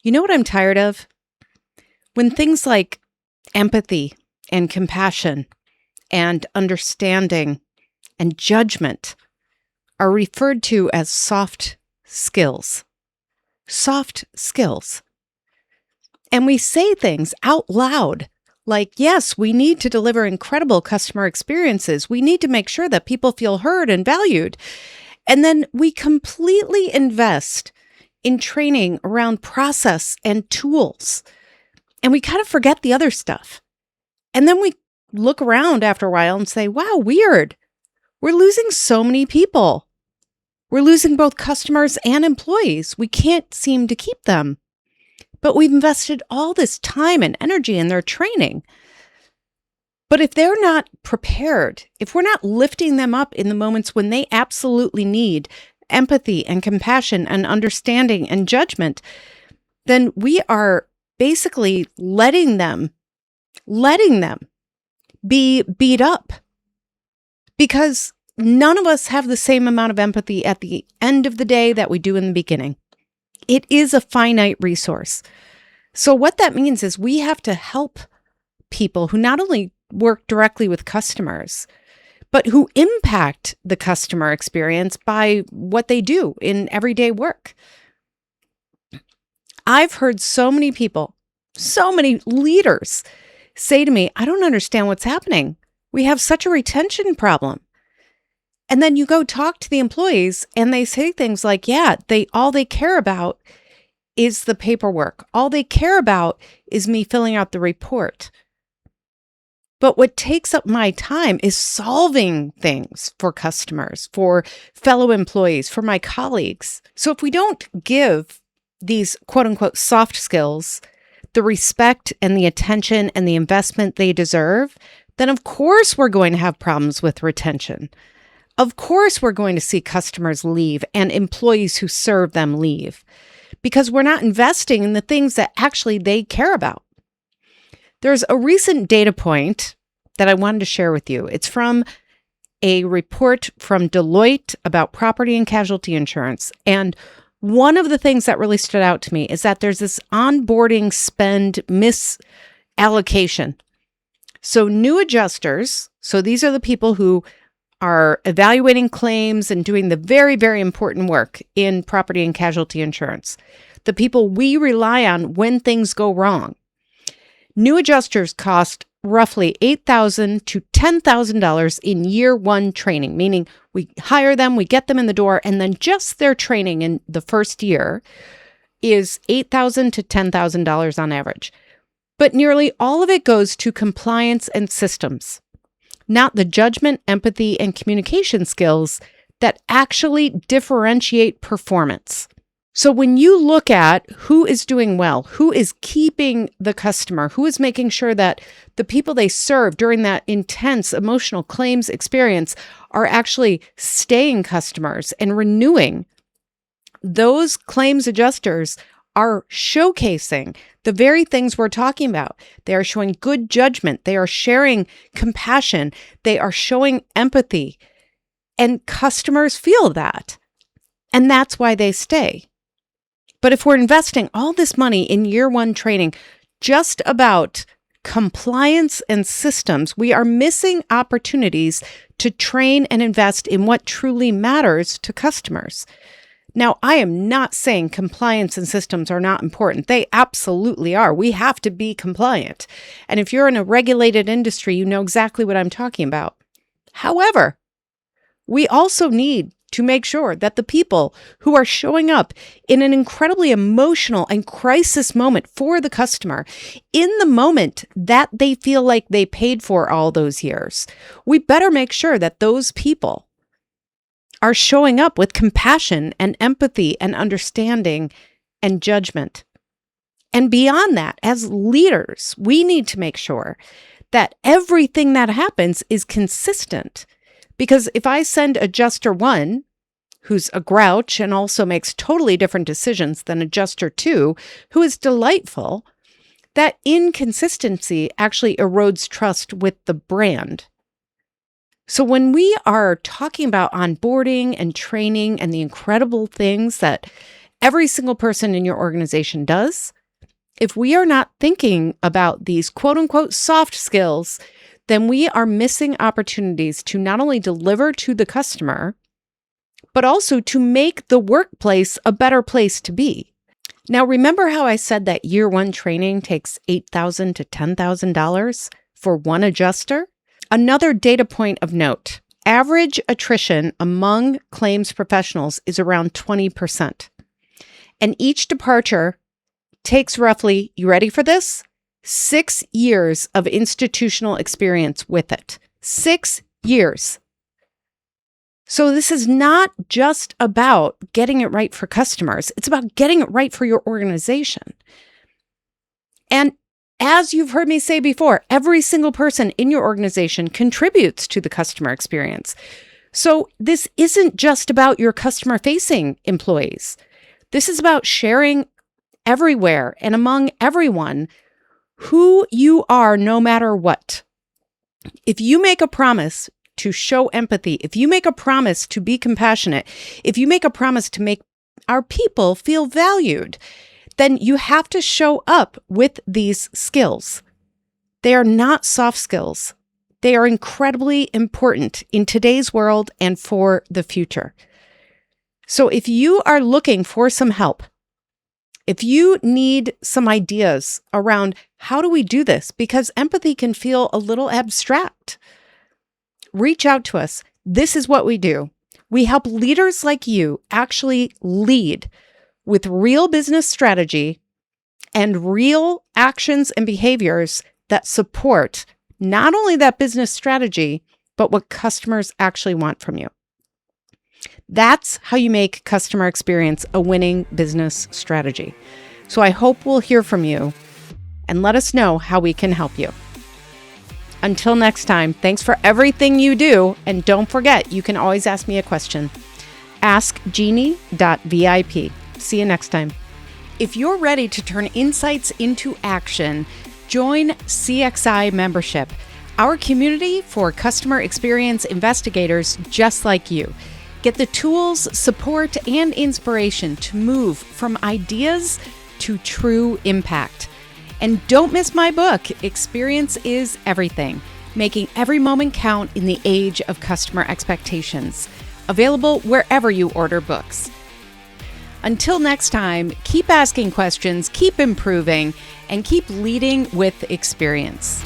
You know what I'm tired of? When things like empathy and compassion and understanding and judgment are referred to as soft skills. Soft skills. And we say things out loud like, yes, we need to deliver incredible customer experiences. We need to make sure that people feel heard and valued. And then we completely invest in training around process and tools. And we kind of forget the other stuff. And then we look around after a while and say, wow, weird. We're losing so many people. We're losing both customers and employees. We can't seem to keep them. But we've invested all this time and energy in their training. But if they're not prepared, if we're not lifting them up in the moments when they absolutely need empathy and compassion and understanding and judgment, then we are basically letting them be beat up. Because none of us have the same amount of empathy at the end of the day that we do in the beginning. It is a finite resource. So what that means is we have to help people who not only work directly with customers, but who impact the customer experience by what they do in everyday work. I've heard so many people, so many leaders say to me, I don't understand what's happening. We have such a retention problem. And then you go talk to the employees and they say things like, yeah, all they care about is the paperwork. All they care about is me filling out the report. But what takes up my time is solving things for customers, for fellow employees, for my colleagues. So if we don't give these quote unquote soft skills the respect and the attention and the investment they deserve, then of course we're going to have problems with retention. Of course, we're going to see customers leave and employees who serve them leave because we're not investing in the things that actually they care about. There's a recent data point that I wanted to share with you. It's from a report from Deloitte about property and casualty insurance. And one of the things that really stood out to me is that there's this onboarding spend misallocation. So new adjusters, so these are the people who are evaluating claims and doing the very, very important work in property and casualty insurance. The people we rely on when things go wrong. New adjusters cost roughly $8,000 to $10,000 in year one training, meaning we hire them, we get them in the door, and then just their training in the first year is $8,000 to $10,000 on average. But nearly all of it goes to compliance and systems, not the judgment, empathy, and communication skills that actually differentiate performance. So when you look at who is doing well, who is keeping the customer, who is making sure that the people they serve during that intense emotional claims experience are actually staying customers and renewing, those claims adjusters are showcasing the very things we're talking about. They are showing good judgment. They are sharing compassion. They are showing empathy. And customers feel that. And that's why they stay. But if we're investing all this money in year one training just about compliance and systems, we are missing opportunities to train and invest in what truly matters to customers. Now, I am not saying compliance and systems are not important. They absolutely are. We have to be compliant. And if you're in a regulated industry, you know exactly what I'm talking about. However, we also need to make sure that the people who are showing up in an incredibly emotional and crisis moment for the customer, in the moment that they feel like they paid for all those years, we better make sure that those people are showing up with compassion and empathy and understanding and judgment. And beyond that, as leaders, we need to make sure that everything that happens is consistent. Because if I send adjuster 1, who's a grouch and also makes totally different decisions than adjuster 2, who is delightful, that inconsistency actually erodes trust with the brand. So when we are talking about onboarding and training and the incredible things that every single person in your organization does, if we are not thinking about these quote unquote soft skills, then we are missing opportunities to not only deliver to the customer, but also to make the workplace a better place to be. Now, remember how I said that year one training takes $8,000 to $10,000 for one adjuster? Another data point of note, average attrition among claims professionals is around 20%. And each departure takes roughly, you ready for this? 6 years of institutional experience with it. 6 years. So this is not just about getting it right for customers. It's about getting it right for your organization. And as you've heard me say before, every single person in your organization contributes to the customer experience. So this isn't just about your customer-facing employees. This is about sharing everywhere and among everyone who you are no matter what. If you make a promise to show empathy, if you make a promise to be compassionate, if you make a promise to make our people feel valued, then you have to show up with these skills. They are not soft skills. They are incredibly important in today's world and for the future. So if you are looking for some help, if you need some ideas around how do we do this, because empathy can feel a little abstract, reach out to us. This is what we do. We help leaders like you actually lead with real business strategy and real actions and behaviors that support not only that business strategy, but what customers actually want from you. That's how you make customer experience a winning business strategy. So I hope we'll hear from you and let us know how we can help you. Until next time, thanks for everything you do. And don't forget, you can always ask me a question. AskJeannie.vip. See you next time. If you're ready to turn insights into action, join CXI Membership, our community for customer experience investigators just like you. Get the tools, support, and inspiration to move from ideas to true impact. And don't miss my book, Experience is Everything, Making Every Moment Count in the Age of Customer Expectations. Available wherever you order books. Until next time, keep asking questions, keep improving, and keep leading with experience.